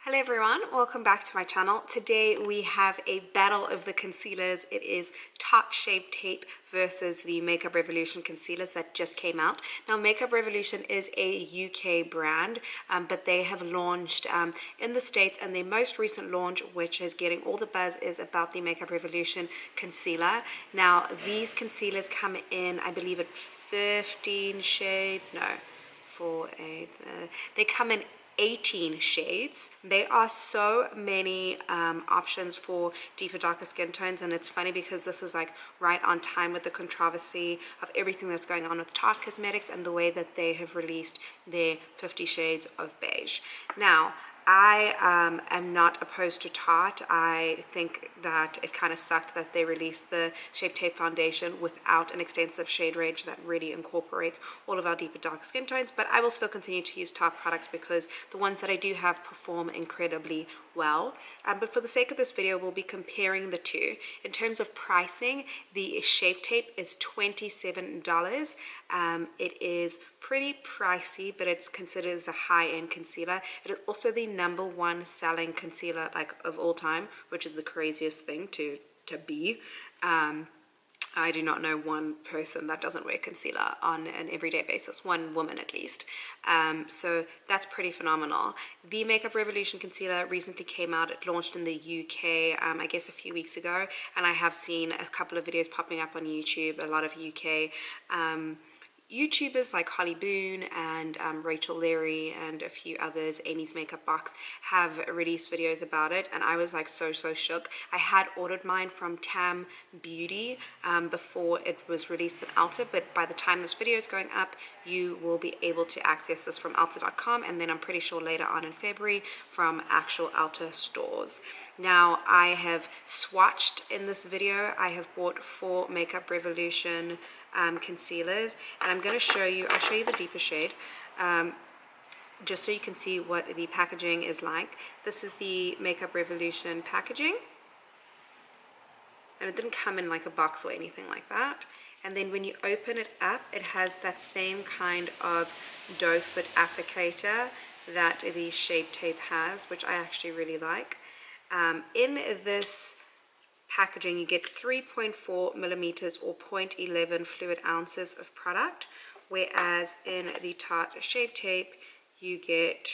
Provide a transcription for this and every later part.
Hello everyone, welcome back to my channel. Today we have a battle of the concealers. It is Tarte Shape Tape versus the Makeup Revolution concealers that just came out. Now Makeup Revolution is a UK brand, but they have launched in the States, and their most recent launch, which is getting all the buzz, is about the Makeup Revolution concealer. Now these concealers come in, I believe, at 15 shades, no, 4, 8, they come in 18 shades. There are so many options for deeper, darker skin tones, and it's funny because this is like right on time with the controversy of everything that's going on with Tarte Cosmetics and the way that they have released their 50 shades of beige. Now I am not opposed to Tarte. I think that it kind of sucked that they released the Shape Tape Foundation without an extensive shade range that really incorporates all of our deeper, darker skin tones, but I will still continue to use Tarte products because the ones that I do have perform incredibly well. But for the sake of this video, we'll be comparing the two. In terms of pricing, the Shape Tape is $27. It is pretty pricey, but it's considered as a high-end concealer. It is also the #1 selling concealer of all time, which is the craziest thing to be. I do not know one person that doesn't wear concealer on an everyday basis, one woman at least. So that's pretty phenomenal. The Makeup Revolution concealer recently came out. It launched in the UK, I guess a few weeks ago, and I have seen a couple of videos popping up on YouTube. A lot of UK YouTubers like Holly Boone and Rachel Leary and a few others, Amy's Makeup Box, have released videos about it, and I was like so shook. I had ordered mine from Tam Beauty before it was released in Ulta, but by the time this video is going up, you will be able to access this from Ulta.com, and then I'm pretty sure later on in February from actual Ulta stores. Now I have swatched in this video. I have bought 4 Makeup Revolution concealers, and I'm going to show you, I'll show you the deeper shade just so you can see what the packaging is like. This is the Makeup Revolution packaging, and it didn't come in like a box or anything like that. And then when you open it up, it has that same kind of doe foot applicator that the Shape Tape has, which I actually really like. In this packaging, you get 3.4 millimeters or 0.11 fluid ounces of product, whereas in the Tarte Shape Tape you get,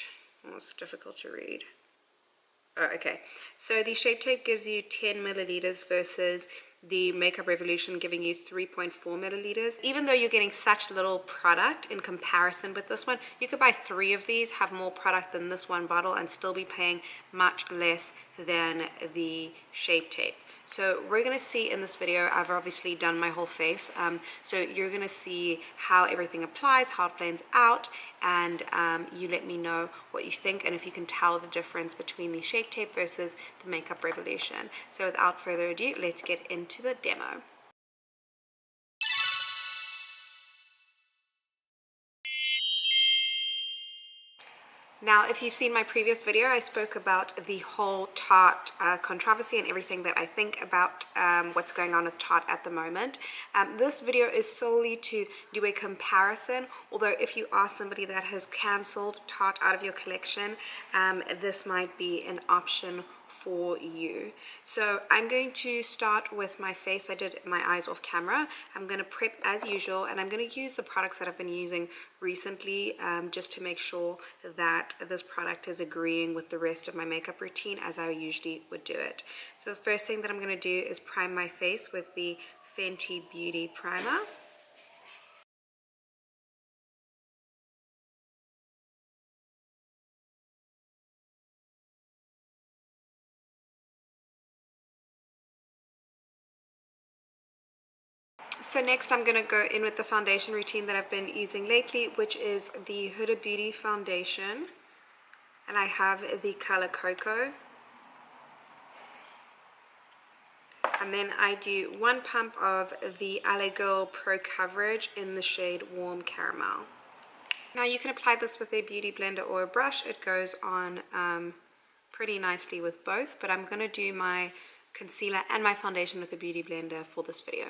oh, it's difficult to read. Oh, okay, so the Shape Tape gives you 10 milliliters versus the Makeup Revolution giving you 3.4 milliliters. Even though you're getting such little product in comparison with this one, you could buy 3 of these, have more product than this one bottle, and still be paying much less than the Shape Tape. So we're going to see in this video, I've obviously done my whole face, so you're going to see how everything applies, how it blends out, and you let me know what you think and if you can tell the difference between the Shape Tape versus the Makeup Revolution. So without further ado, let's get into the demo. Now, if you've seen my previous video, I spoke about the whole Tarte controversy and everything that I think about what's going on with Tarte at the moment. This video is solely to do a comparison, although if you are somebody that has cancelled Tarte out of your collection, this might be an option for you. So I'm going to start with my face. I did my eyes off camera. I'm going to prep as usual, and I'm going to use the products that I've been using recently just to make sure that this product is agreeing with the rest of my makeup routine as I usually would do it. So the first thing that I'm going to do is prime my face with the Fenty Beauty primer. So next I'm going to go in with the foundation routine that I've been using lately, which is the Huda Beauty foundation, and I have the color Cocoa. And then I do 1 pump of the LA Girl Pro Coverage in the shade Warm Caramel. Now you can apply this with a beauty blender or a brush. It goes on pretty nicely with both, but I'm going to do my concealer and my foundation with a beauty blender for this video.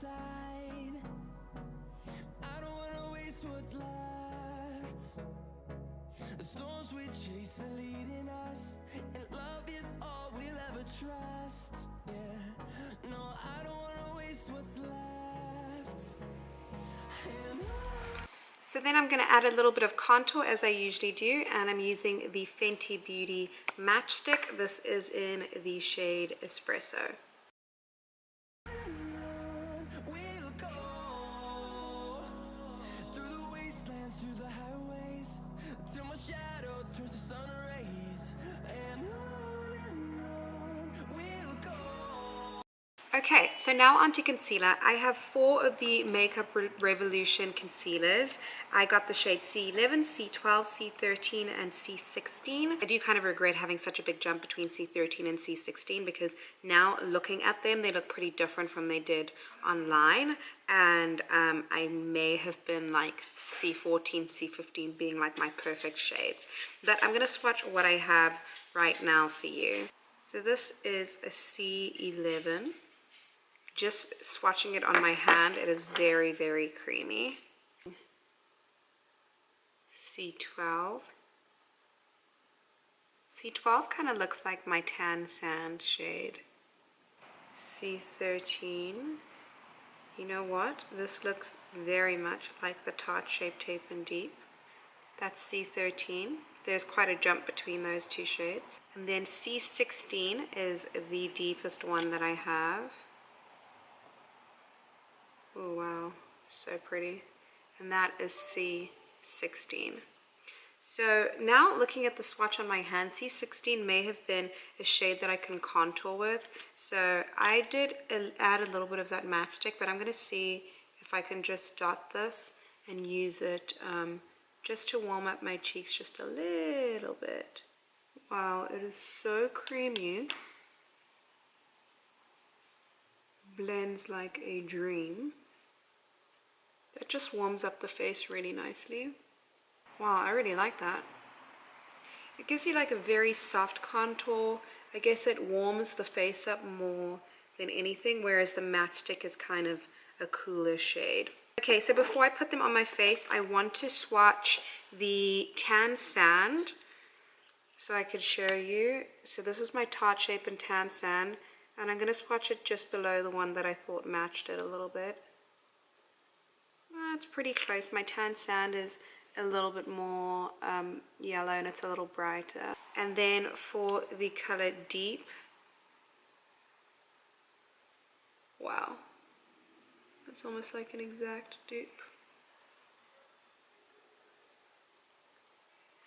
side. I don't wanna waste what's left. The storms we chase are leading us, and love is all we'll ever trust. Yeah, no, I don't wanna waste what's left. And so then I'm going to add a little bit of contour as I usually do, and I'm using the Fenty Beauty Matchstick. This is in the shade Espresso. we'll go through the wastelands, through the highways, till my shadow turns to sun rays, and on we'll go. Okay, so now onto concealer. I have 4 of the Makeup Revolution concealers. I got the shade C11, C12, C13, and C16. I do kind of regret having such a big jump between C13 and C16 because now looking at them, they look pretty different from they did online. And I may have been like C14, C15 being like my perfect shades. But I'm going to swatch what I have right now for you. So this is a C11. Just swatching it on my hand, it is very, very creamy. C12. C12 kind of looks like my tan sand shade. C13. You know what? This looks very much like the Tarte Shape Tape in Deep. That's C13. There's quite a jump between those two shades. And then C16 is the deepest one that I have. Oh wow, so pretty. And that is C16. So now looking at the swatch on my hand, C16 may have been a shade that I can contour with. So I did add a little bit of that matchstick, but I'm going to see if I can just dot this and use it just to warm up my cheeks just a little bit. Wow, it is so creamy. Blends like a dream. That just warms up the face really nicely. Wow, I really like that. It gives you like a very soft contour. I guess it warms the face up more than anything, whereas the matchstick is kind of a cooler shade. Okay, so before I put them on my face, I want to swatch the Tan Sand so I could show you. So this is my Tarte Shape and Tan Sand, and I'm going to swatch it just below the one that I thought matched it a little bit. It's pretty close. My Tan Sand is a little bit more yellow and it's a little brighter. And then for the color Deep, wow, it's almost like an exact dupe.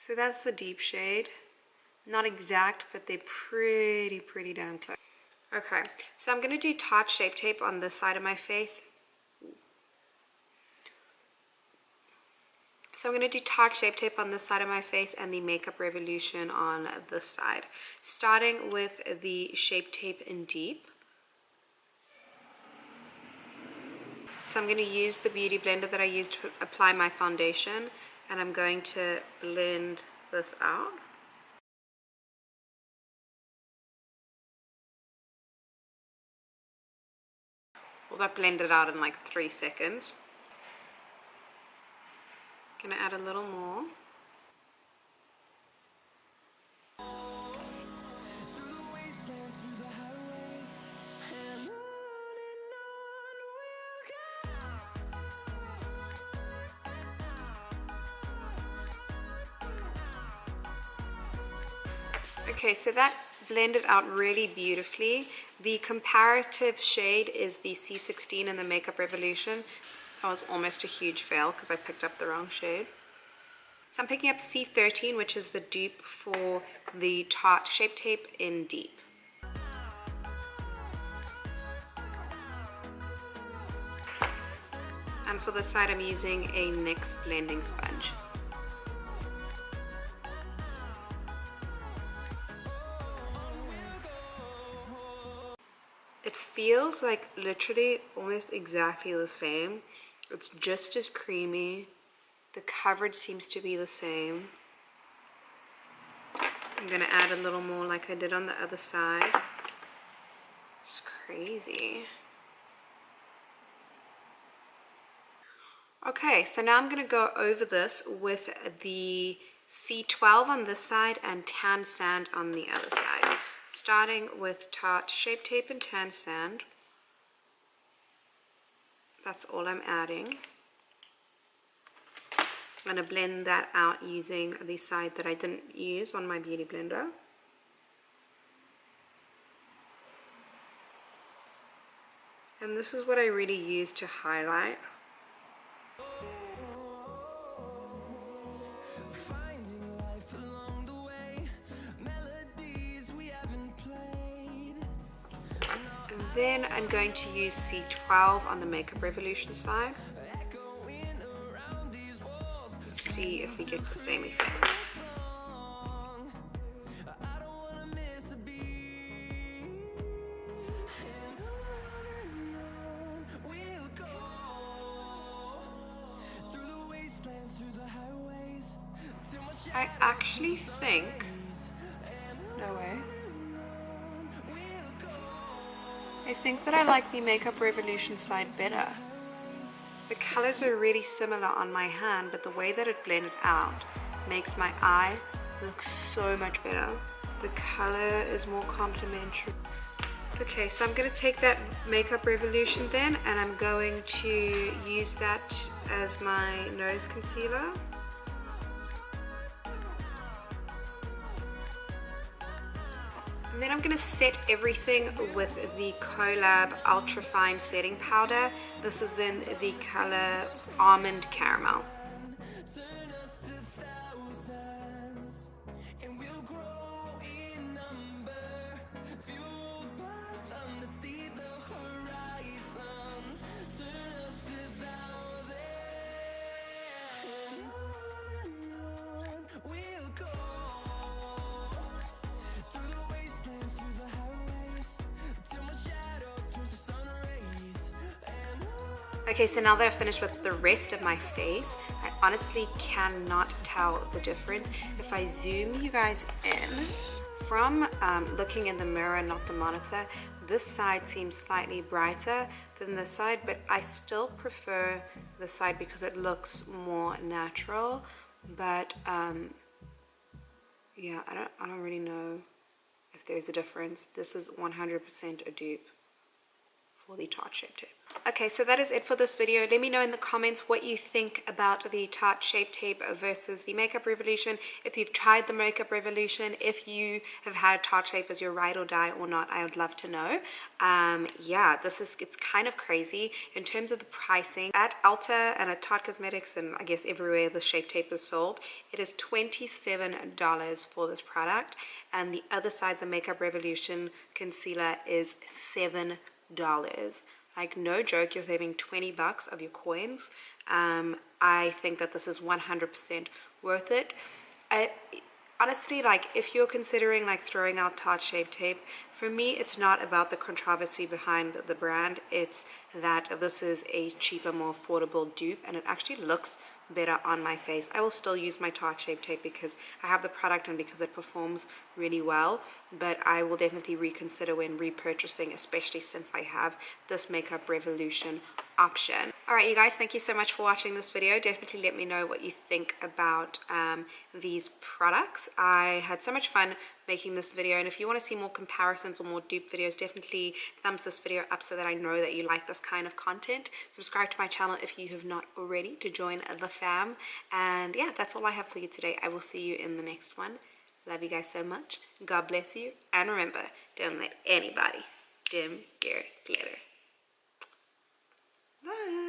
So that's the Deep shade. Not exact, but they're pretty damn close. Okay, so I'm going to do Tarte Shape Tape on this side of my face. So I'm going to do Tarte Shape Tape on this side of my face and the Makeup Revolution on this side. Starting with the Shape Tape in Deep. So I'm going to use the Beauty Blender that I used to apply my foundation, and I'm going to blend this out. Well, that blended out in like 3 seconds. Gonna add a little more. Okay, so that blended out really beautifully. The comparative shade is the C16 in the Makeup Revolution. That was almost a huge fail because I picked up the wrong shade. So I'm picking up C13, which is the dupe for the Tarte Shape Tape in Deep. And for this side, I'm using a NYX blending sponge. It feels like literally almost exactly the same. It's just as creamy. The coverage seems to be the same. I'm going to add a little more like I did on the other side. It's crazy. Okay, so now I'm going to go over this with the C12 on this side and tan sand on the other side. Starting with Tarte Shape Tape and tan sand. That's all I'm adding. I'm going to blend that out using the side that I didn't use on my beauty blender. And this is what I really use to highlight. And then I'm going to use C12 on the Makeup Revolution side. Let's see if we get the same effect. I actually think, no way, I think that I like the Makeup Revolution side better. The colors are really similar on my hand, but the way that it blended out makes my eye look so much better. The color is more complementary. Okay, so I'm going to take that Makeup Revolution then, and I'm going to use that as my nose concealer. And then I'm going to set everything with the Collab Ultra Fine Setting Powder. This is in the color Almond Caramel. Okay, so now that I've finished with the rest of my face, I honestly cannot tell the difference. If I zoom you guys in, from looking in the mirror, not the monitor, this side seems slightly brighter than this side, but I still prefer this side because it looks more natural. But yeah, I don't really know if there's a difference. This is 100% a dupe for the Tarte Shape Tape. Okay, so that is it for this video. Let me know in the comments what you think about the Tarte Shape Tape versus the Makeup Revolution. If you've tried the Makeup Revolution, if you have had Tarte Shape as your ride or die or not, I would love to know. Yeah, it's kind of crazy in terms of the pricing. At Ulta and at Tarte Cosmetics and I guess everywhere the Shape Tape is sold, it is $27 for this product. And the other side, the Makeup Revolution concealer, is $7. Like, no joke, you're saving 20 bucks of your coins. I think that this is 100% worth it. Honestly, like, if you're considering like throwing out Tarte Shape Tape, for me it's not about the controversy behind the brand. It's that this is a cheaper, more affordable dupe, and it actually looks better on my face. I will still use my Tarte Shape Tape because I have the product and because it performs really well, but I will definitely reconsider when repurchasing, especially since I have this Makeup Revolution option. Alright you guys, thank you so much for watching this video. Definitely let me know what you think about these products. I had so much fun making this video, and if you want to see more comparisons or more dupe videos, definitely thumbs this video up so that I know that you like this kind of content. Subscribe to my channel if you have not already to join the fam, and yeah, that's all I have for you today. I will see you in the next one. Love you guys so much. God bless you, and remember, don't let anybody dim your glitter. Bye.